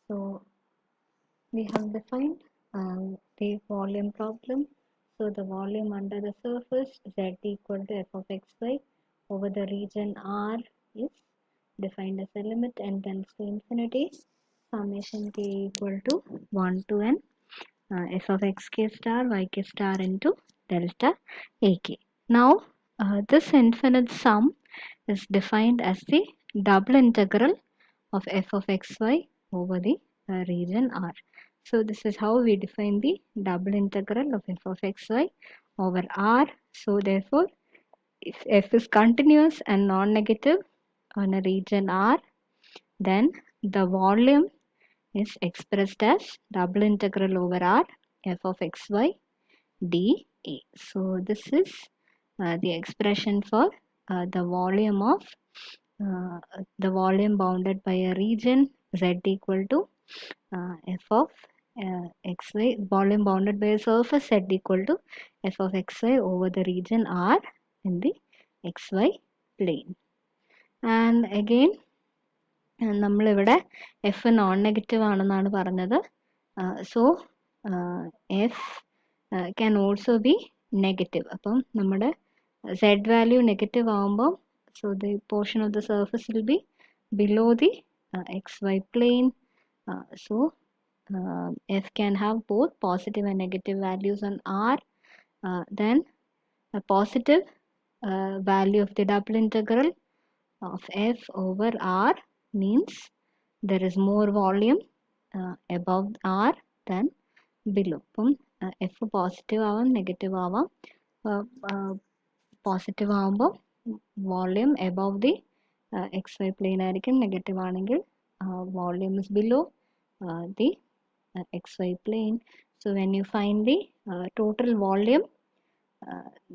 So we have defined the volume problem. So the volume under the surface z equal to f of xy over the region R is defined as a limit n tends to infinity, summation k equal to 1 to n f of xk star yk star into delta ak. Now this infinite sum is defined as the double integral of f of xy over the region R. So this is how we define the double integral of f of xy over R. So therefore, if f is continuous and non-negative on a region R, then the volume is expressed as double integral over R f of xy dA. So this is the expression for the volume of the volume bounded by a region z equal to f of xy, volume bounded by a surface z equal to f of xy over the region R in the xy plane. And again നമ്മളിവിടെ F non negative ആണെന്നാണ് പറഞ്ഞത്. So F can also be negative. അപ്പം നമ്മുടെ Z value negative ആകുമ്പോൾ so the portion of the surface will be below the xy plane. So f can have both positive and negative values on R. Then a positive value of the double integral of f over R means there is more volume above R than below. അപ്പം f positive ആവാം negative ആവാം. Positive ആവുമ്പോൾ volume above the xy plane ആയിരിക്കും. Negative ആണെങ്കിൽ volume is below the xy plane. So when you find the total volume,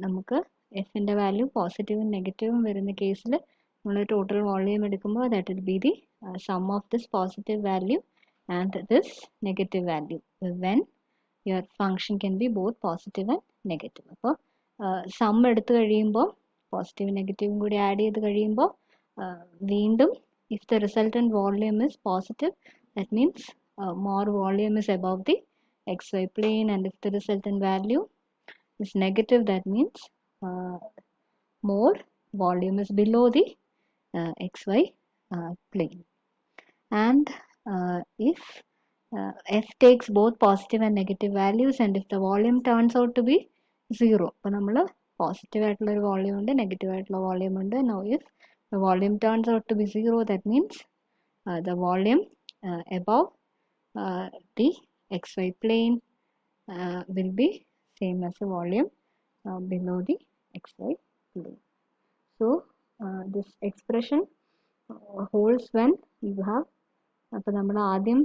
നമുക്ക് എഫിൻ്റെ value പോസിറ്റീവും നെഗറ്റീവും വരുന്ന കേസിൽ നമ്മൾ ടോട്ടൽ വോളിയം എടുക്കുമ്പോൾ that will be the sum of this positive value and this negative value when your function can be both positive and negative. അപ്പോൾ some എടുത്തു കഴിയുമ്പോൾ പോസിറ്റീവ് നെഗറ്റീവും കൂടി ആഡ് ചെയ്ത് കഴിയുമ്പോൾ വീണ്ടും if the resultant volume is positive, that means more volume is above the xy plane, and if the resultant value is negative, that means more volume is below the xy plane. And if f takes both positive and negative values, and if the volume turns out to be 0, അപ്പോൾ നമ്മൾ positive ആയിട്ടുള്ള ഒരു volume ഉണ്ട്, negative ആയിട്ടുള്ള volume ഉണ്ട്. Now if the volume turns out to be 0, that means the volume above the xy plane will be same as the volume below the xy plane. So this expression holds when you have, അപ്പോൾ നമ്മൾ ആദ്യം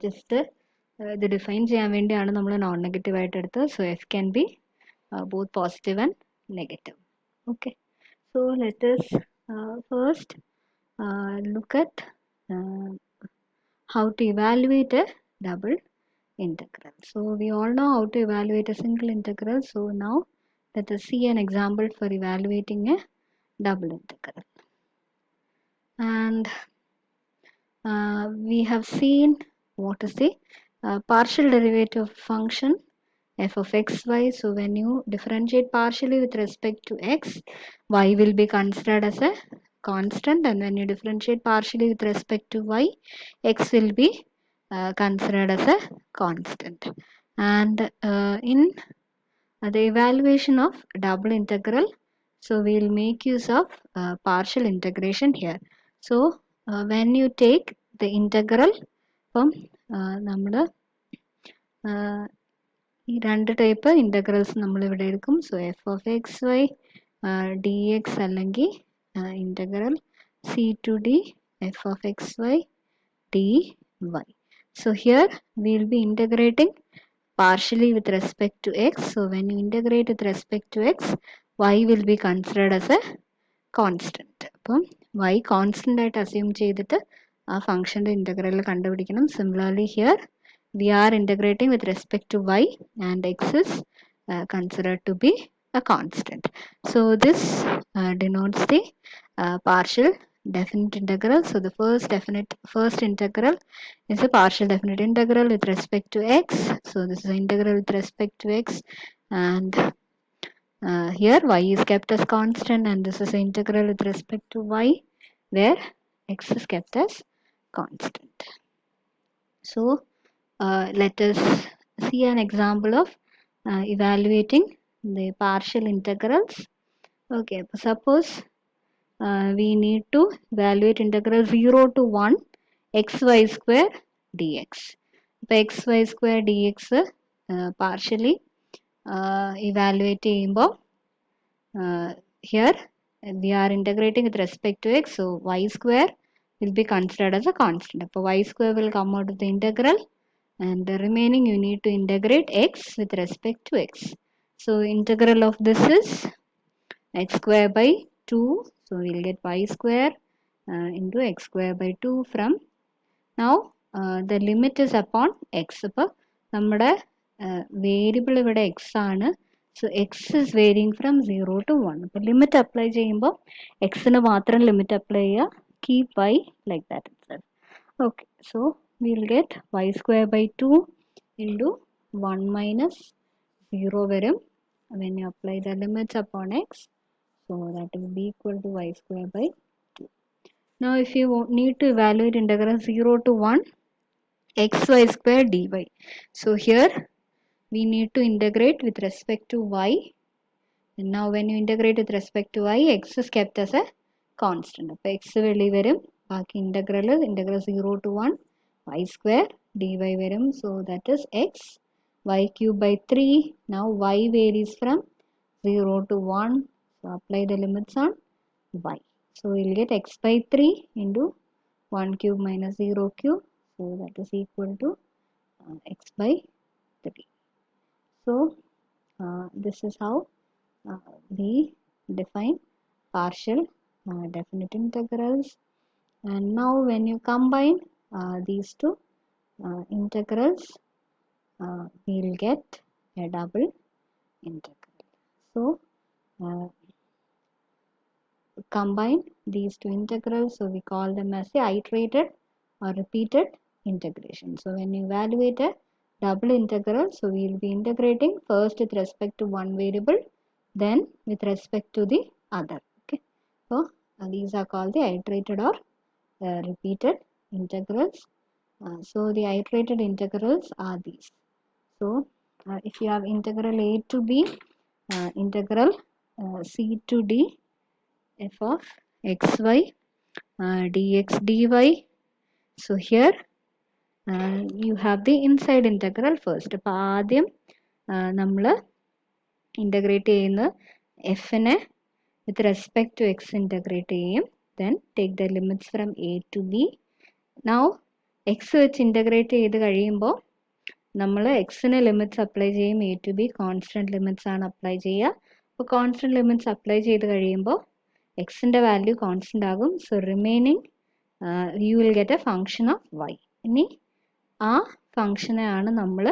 just ഇത് define ചെയ്യാൻ വേണ്ടിയാണ് നമ്മൾ non negative ആയിട്ട് എടുത്തത്. So F can be both positive and negative. Okay, so let us first look at how to evaluate a double integral. So we all know how to evaluate a single integral. So now let us see an example for evaluating a double integral. And we have seen what is the partial derivative of function f of xy. So when you differentiate partially with respect to x, y will be considered as a constant, and when you differentiate partially with respect to y, x will be considered as a constant. And in the evaluation of double integral, so we will make use of partial integration here. So when you take the integral from നമ്മുടെ ഈ രണ്ട് type integrals നമ്മളിവിടെ എടുക്കും. So f of x y d x അല്ലെങ്കിൽ integral c to d f of x y d y. So here we will be integrating partially with respect to x. So when you integrate with respect to x, y will be considered as a constant. അപ്പം y constant ആയിട്ട് assume ചെയ്തിട്ട് ആ ഫംഗ്ഷൻ്റെ integral കണ്ടുപിടിക്കണം. Similarly here we are integrating with respect to y, and x is considered to be a constant. So this denotes the partial definite integral. So the first integral is a partial definite integral with respect to x. So this is an integral with respect to x, and here y is kept as constant, and this is an integral with respect to y where x is kept as constant. So let us see an example of evaluating the partial integrals. Okay, suppose we need to evaluate integral 0 to 1 xy square dx. ഇപ്പോൾ xy square dx partially evaluate ചെയ്യുമ്പോൾ here we are integrating with respect to x, so y square will be considered as a constant. അപ്പോൾ y square will come out of the integral, and the remaining you need to integrate x with respect to x. So integral of this is x square by 2, so we'll get y square into x square by 2 from now the limit is upon x. അപ്പോൾ നമ്മുടെ variable ഇവിടെ x ആണ്, so x is varying from 0 to 1. അപ്പോൾ limit apply ചെയ്യുമ്പോൾ എക്സിന് മാത്രം limit apply ചെയ്യുക, keep y like that itself. Okay, so we'll get y square by 2 into 1 minus 0 വരും when you apply the limits upon x, so that will be equal to y square by 2. Now if you need to evaluate integral 0 to 1 xy square dy, so here we need to integrate with respect to y, and now when you integrate with respect to y, x is kept as a constant. അപ്പോൾ x വെളി വരും, ബാക്കി integral 0 to 1 y square dy വരും, so that is x y cube by 3. Now y varies from 0 to 1, so apply the limits on y. So we'll get x by 3 into 1 cube minus 0 cube, so that is equal to x by 3. So this is how we define partial definite integrals. And now when you combine these two integrals, we'll get a double integral. So combine these two integrals, so we call them as the iterated or repeated integration. So when you evaluate a double integral, so we will be integrating first with respect to one variable, then with respect to the other. Okay, so these are called the iterated or repeated integrals. So the iterated integrals are these. So if you have integral a to b, integral c to d, f of xy dx dy. So here you have the inside integral first. അപ്പോൾ ആദ്യം നമ്മൾ integrate ചെയ്യുന്ന എഫിനെ with respect to x integrate ചെയ്യും, then take the limits from a to b. Now x വെച്ച് integrate ചെയ്ത് കഴിയുമ്പോൾ നമ്മൾ എക്സിന് ലിമിറ്റ്സ് അപ്ലൈ ചെയ്യും, a to b constant limits ആണ് അപ്ലൈ ചെയ്യുക. അപ്പോൾ കോൺസ്റ്റൻറ്റ് ലിമിറ്റ്സ് അപ്ലൈ ചെയ്ത് കഴിയുമ്പോൾ എക്സിൻ്റെ വാല്യൂ കോൺസ്റ്റൻ്റ് ആകും, so remaining you will get a function of y. ഇനി ആ ഫങ്ഷനെയാണ് നമ്മൾ,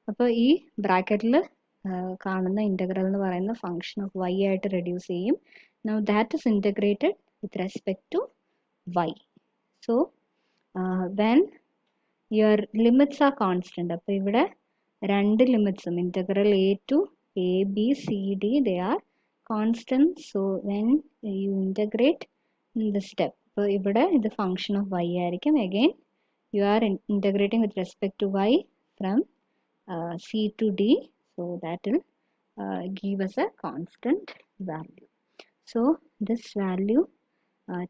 അപ്പോൾ ഈ ബ്രാക്കറ്റിൽ കാണുന്ന ഇൻ്റഗ്രൽ എന്ന് പറയുന്ന ഫങ്ഷൻ ഓഫ് വൈ ആയിട്ട് റെഡ്യൂസ് ചെയ്യും. Now that is integrated with respect to y. So when your limits are constant, അപ്പോൾ ഇവിടെ രണ്ട് ലിമിറ്റ്സും integral a to a b c d they are constant. So when you integrate in the step, so ഇവിടെ ഇത് function of y ആയിരിക്കും. Again you are integrating with respect to y from c to d, so that will give us a constant value. So this value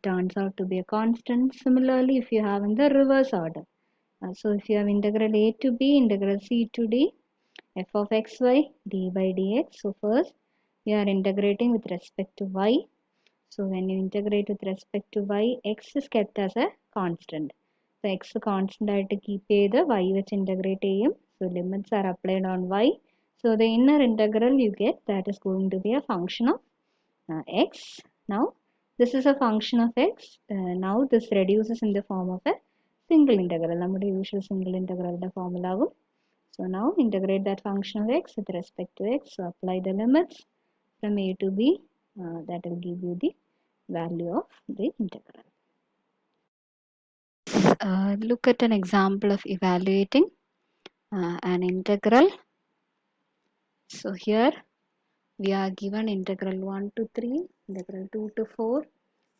turns out to be a constant. Similarly if you have in the reverse order, so if you have integral a to b, integral c to d, f of xy d by dx. So first we are integrating with respect to y. So when you integrate with respect to y, x is kept as a constant. So x constant ആയിട്ട് keep ചെയ്ത് y വെച്ച് integrate ചെയ്യും. So limits are applied on y. So the inner integral you get, that is going to be a function of x. Now this is a function of x. Now this reduces in the form of a single integral. നമ്മുടെ usual single integral formula ആകും. So now integrate that function of x with respect to x. So apply the limits from a to b, that will give you the value of the integral. look at an example of evaluating an integral. So here we are given integral 1 to 3, integral 2 to 4,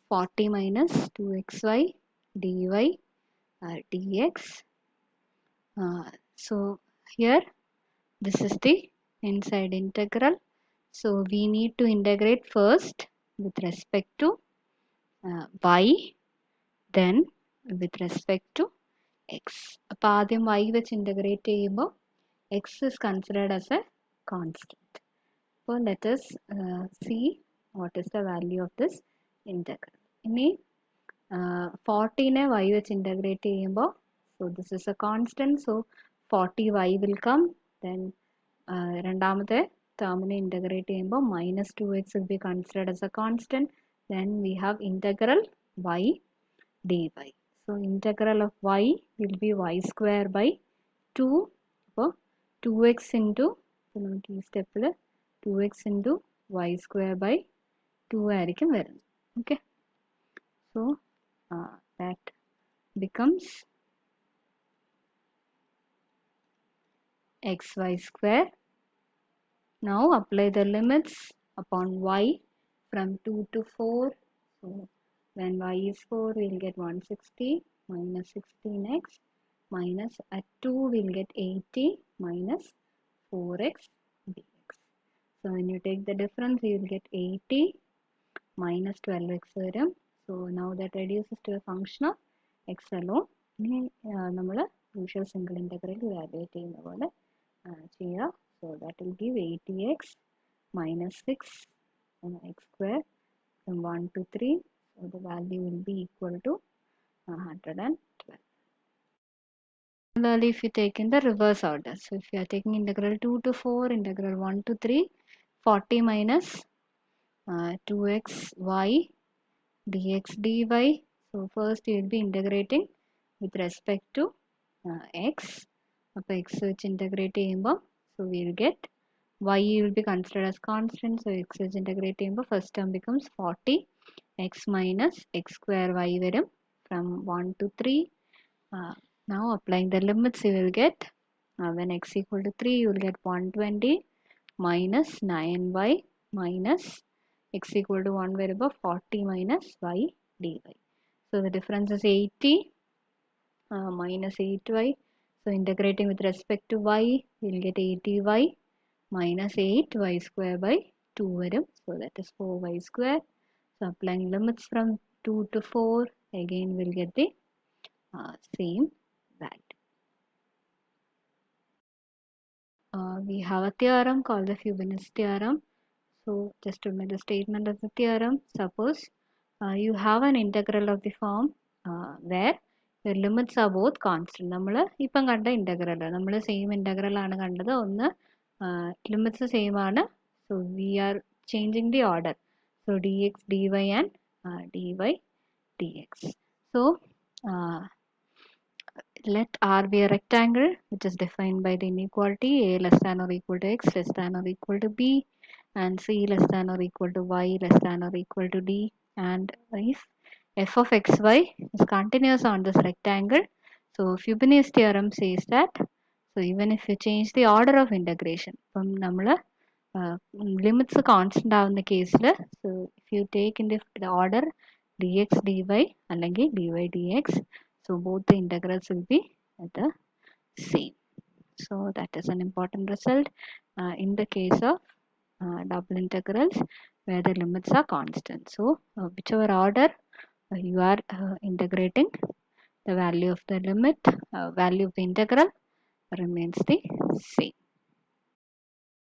40 minus 2xy dy dx. So here this is the inside integral. So we need to integrate first with respect to y, then with respect to x. അപ്പോൾ ആദ്യം y വെച്ച് integrate ചെയ്യുമ്പോൾ x is considered as a constant. So let us see what is the value of this integral. ഇനി 40നെ y വെച്ച് integrate ചെയ്യുമ്പോൾ, so this is a constant, so 40y will come. Then രണ്ടാമത്തെ ടേമിനെ integrate ചെയ്യുമ്പോൾ minus 2x will be considered as a constant. Then we have integral y dy. So integral of y will be y square by 2. അപ്പോൾ 2x into, നമുക്ക് ഈ സ്റ്റെപ്പിൽ 2x into y square by 2 ആയിരിക്കും വരുന്നത്. Okay, so that becomes xy square. Now apply the limits upon y from 2 to 4. So when y is 4, we'll get 160 minus 16x minus at 2 we'll get 80 minus 4x dx. So when you take the difference, you will get 80 minus 12x വരും. So now that reduces to a function of x alone. ഇനി നമ്മൾ usual single integral വാല്യൂവേറ്റ് ചെയ്യുന്ന പോലെ ചെയ്യുക. So that will give 80x minus 6x square from 1 to 3. So the value will be equal to 112. Similarly, if you take in the reverse order, so if you are taking integral 2 to 4, integral 1 to 3, 40 minus 2xy dx dy. So first you will be integrating with respect to x. അപ്പോൾ x വെച്ച് integrate ചെയ്യുമ്പോൾ, so we will get y will be considered as constant. So x വെച്ച് integrate ചെയ്യുമ്പോൾ first term becomes 40 x minus x square y വരും from 1 to 3. Now applying the limits, you will get when x equal to 3, you will get 120 minus 9y minus x equal to 1 വരുമ്പോൾ 40 minus y dy. So the difference is 80 minus 8y. So integrating with respect to y, we will get 80y minus 8y square by 2 varum. So that is 4y square. So applying limits from 2 to 4, again we will get the same value. We have a theorem called the Fibonacci Theorem. So just to make the statement of the theorem, suppose you have an integral of the form where the limits are both constant. നമ്മൾ ഇപ്പം കണ്ട integral നമ്മൾ same integral ആണ് കണ്ടത്. ഒന്ന് limits same ആണ്. So we are changing the order. So d x d y and d y d x. So let R be a rectangle which is defined by the inequality a less than or equal to x less than or equal to b and c less than or equal to y less than or equal to d. And if f of xy is continuous on this rectangle, so Fibonacci theorem says that, so even if you change the order of integration, from nammal limits constant ആവുന്ന കേസിൽ, so if you take in the order dx dy അല്ലെങ്കിൽ dy dx, so both the integrals will be the same. So that is an important result in the case of double integrals where the limits are constant. So whichever order you are integrating, the value of the limit, value of the integral remains the same.